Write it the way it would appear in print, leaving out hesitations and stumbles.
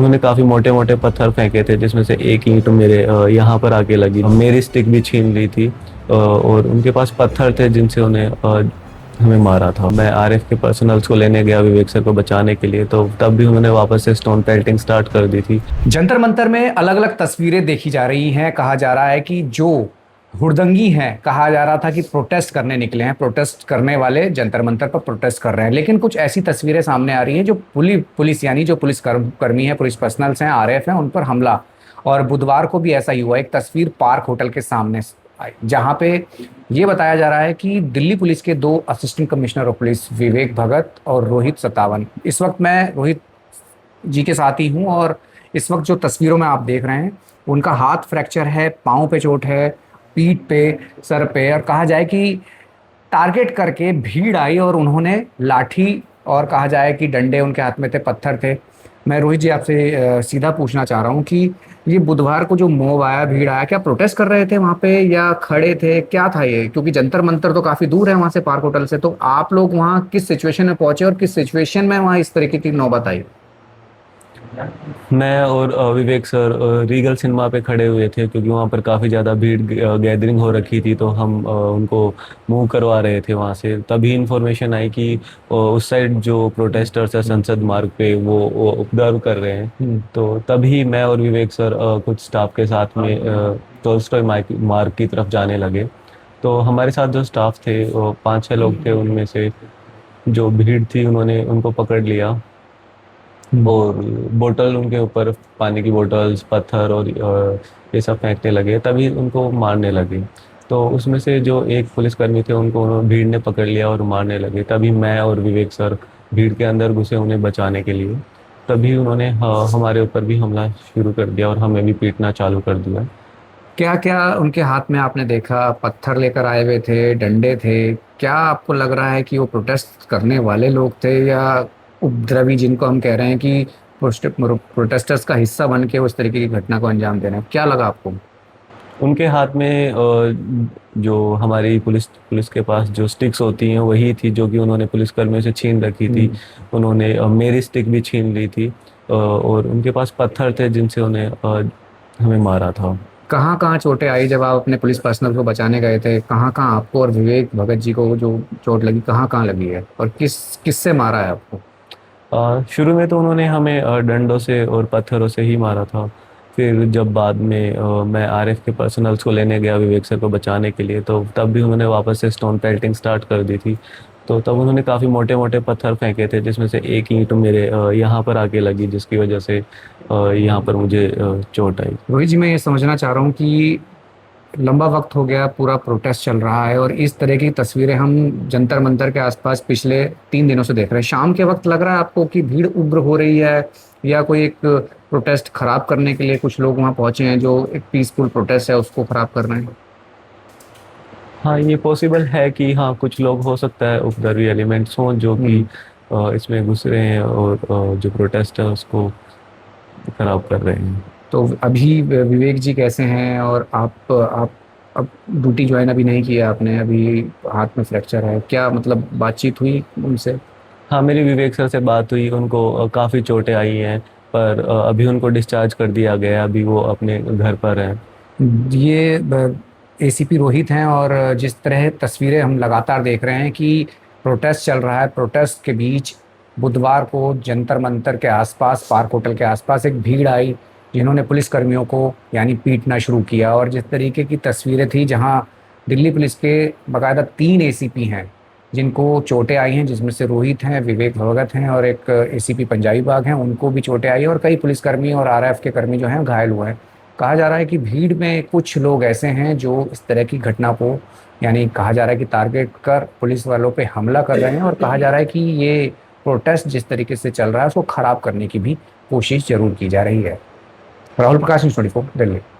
उन्होंने काफ़ी मोटे-मोटे पत्थर फेंके थे जिसमें से एक ईंट मेरे यहाँ पर आके लगी। मेरी स्टिक भी छीन ली थी और उनके पास पत्थर थे जिनसे उन्हें हमें मारा था। मैं आरएफ के पर्सनल्स को लेने गया विवेक सर को बचाने के लिए, तो तब भी उन्होंने वापस से स्टोन पेल्टिंग स्टार्ट कर दी थी। जंतर मंतर में अलग अलग तस्वीरें देखी जा रही हैं। कहा जा रहा है कि जो हुड़दंगी हैं, कहा जा रहा था कि प्रोटेस्ट करने निकले हैं, प्रोटेस्ट करने वाले जंतर मंतर पर प्रोटेस्ट कर रहे हैं, लेकिन कुछ ऐसी तस्वीरें सामने आ रही हैं जो पुलिस यानी जो पुलिस कर्मी है, पुलिस पर्सनल्स हैं, आरएफ हैं, उन पर हमला। और बुधवार को भी ऐसा ही हुआ। एक तस्वीर पार्क होटल के सामने आई जहां पे ये बताया जा रहा है कि दिल्ली पुलिस के 2 असिस्टेंट कमिश्नर ऑफ पुलिस विवेक भगत और रोहित सतावन, इस वक्त मैं रोहित जी के साथ ही हूँ, और इस वक्त जो तस्वीरों में आप देख रहे हैं उनका हाथ फ्रैक्चर है, पाँव पे चोट है, पीठ पे, सर पे, और कहा जाए कि टारगेट करके भीड़ आई और उन्होंने लाठी और कहा जाए कि डंडे उनके हाथ में थे, पत्थर थे। मैं रोहित जी आपसे सीधा पूछना चाह रहा हूँ कि ये बुधवार को जो मॉब आया, भीड़ आया, क्या प्रोटेस्ट कर रहे थे वहाँ पे या खड़े थे, क्या था ये? क्योंकि जंतर मंतर तो काफ़ी दूर है वहाँ से, पार्क होटल से। तो आप लोग वहाँ किस सिचुएशन में पहुंचे और किस सिचुएशन में वहाँ इस तरीके की नौबत आई? मैं और विवेक सर रीगल सिनेमा पे खड़े हुए थे क्योंकि वहाँ पर काफ़ी ज़्यादा भीड़ गैदरिंग हो रखी थी, तो हम उनको मूव करवा रहे थे वहाँ से। तभी इन्फॉर्मेशन आई कि उस साइड जो प्रोटेस्टर्स है संसद मार्ग पे वो उपद्रव कर रहे हैं। तो तभी मैं और विवेक सर कुछ स्टाफ के साथ में टोल्स्टॉय मार्ग की तरफ जाने लगे। तो हमारे साथ जो स्टाफ थे वो 5-6 लोग थे, उनमें से जो भीड़ थी उन्होंने उनको पकड़ लिया और बोतल उनके ऊपर, पानी की बोतल्स, पत्थर और ये सब फेंकने लगे, तभी उनको मारने लगे। तो उसमें से जो एक पुलिसकर्मी थे उनको भीड़ ने पकड़ लिया और मारने लगे। तभी मैं और विवेक सर भीड़ के अंदर घुसे उन्हें बचाने के लिए। तभी उन्होंने हमारे ऊपर भी हमला शुरू कर दिया और हमें भी पीटना चालू कर दिया। क्या क्या उनके हाथ में आपने देखा? पत्थर लेकर आए हुए थे, डंडे थे? क्या आपको लग रहा है कि वो प्रोटेस्ट करने वाले लोग थे या उपद्रवी, जिनको हम कह रहे हैं कि प्रोटेस्टर्स का हिस्सा बन के उस तरीके की घटना को अंजाम दे रहे हैं? क्या लगा आपको? उनके हाथ में जो हमारी पुलिस पुलिस के पास जो स्टिक्स होती हैं वही थी जो कि उन्होंने पुलिसकर्मियों से छीन रखी थी। उन्होंने मेरी स्टिक भी छीन ली थी और उनके पास पत्थर थे जिनसे उन्हें हमें मारा था। कहाँ कहाँ चोटें आई जब आप अपने पुलिस पर्सनल को बचाने गए थे? कहाँ कहाँ आपको और विवेक भगत जी को जो चोट लगी, कहाँ कहाँ लगी है और किससे मारा है आपको? शुरू में तो उन्होंने हमें डंडों से और पत्थरों से ही मारा था। फिर जब बाद में मैं आरएफ के पर्सनल्स को लेने गया विवेक सर को बचाने के लिए, तो तब भी उन्होंने वापस से स्टोन पेल्टिंग स्टार्ट कर दी थी। तो तब उन्होंने काफ़ी मोटे-मोटे पत्थर फेंके थे जिसमें से एक ईंट मेरे यहाँ पर आके लगी, जिसकी वजह से यहाँ पर मुझे चोट आई। रोहित जी, मैं ये समझना चाह रहा हूँ कि लंबा वक्त हो गया, पूरा प्रोटेस्ट चल रहा है और इस तरह की तस्वीरें हम जंतर मंतर के आसपास पिछले 3 दिनों से देख रहे हैं। शाम के वक्त लग रहा है आपको कि भीड़ उग्र हो रही है या कोई एक प्रोटेस्ट खराब करने के लिए कुछ लोग वहां पहुंचे हैं जो एक पीसफुल प्रोटेस्ट है उसको खराब कर रहे हैं? हाँ, ये पॉसिबल है कि हाँ, कुछ लोग हो सकता है उपद्रवी एलिमेंट्स हों जो कि इसमें घुस रहे हैं और जो प्रोटेस्ट है उसको खराब कर रहे हैं। तो अभी विवेक जी कैसे हैं? और आप अब ड्यूटी ज्वाइन अभी नहीं किया आपने, अभी हाथ में फ्रैक्चर है, क्या मतलब बातचीत हुई उनसे? हाँ, मेरी विवेक सर से बात हुई, उनको काफ़ी चोटें आई हैं, पर अभी उनको डिस्चार्ज कर दिया गया है, अभी वो अपने घर पर हैं। ये एसीपी रोहित हैं, और जिस तरह तस्वीरें हम लगातार देख रहे हैं कि प्रोटेस्ट चल रहा है, प्रोटेस्ट के बीच बुधवार को जंतर मंतर के आसपास, पार्क होटल के आसपास एक भीड़ आई जिन्होंने पुलिस कर्मियों को यानी पीटना शुरू किया। और जिस तरीके की तस्वीरें थी जहां दिल्ली पुलिस के बाकायदा 3 एसीपी हैं जिनको चोटें आई हैं, जिसमें से रोहित हैं, विवेक भगत हैं और एक एसीपी पंजाबी बाग हैं, उनको भी चोटें आई, और कई पुलिसकर्मी और आरएफ के कर्मी जो हैं घायल हुए हैं। कहा जा रहा है कि भीड़ में कुछ लोग ऐसे हैं जो इस तरह की घटना को, यानी कहा जा रहा है कि टारगेट कर पुलिस वालों पे हमला कर रहे हैं, और कहा जा रहा है कि ये प्रोटेस्ट जिस तरीके से चल रहा है उसको खराब करने की भी कोशिश जरूर की जा रही है। राहुल प्रकाश, न्यूज़ 24, दिल्ली।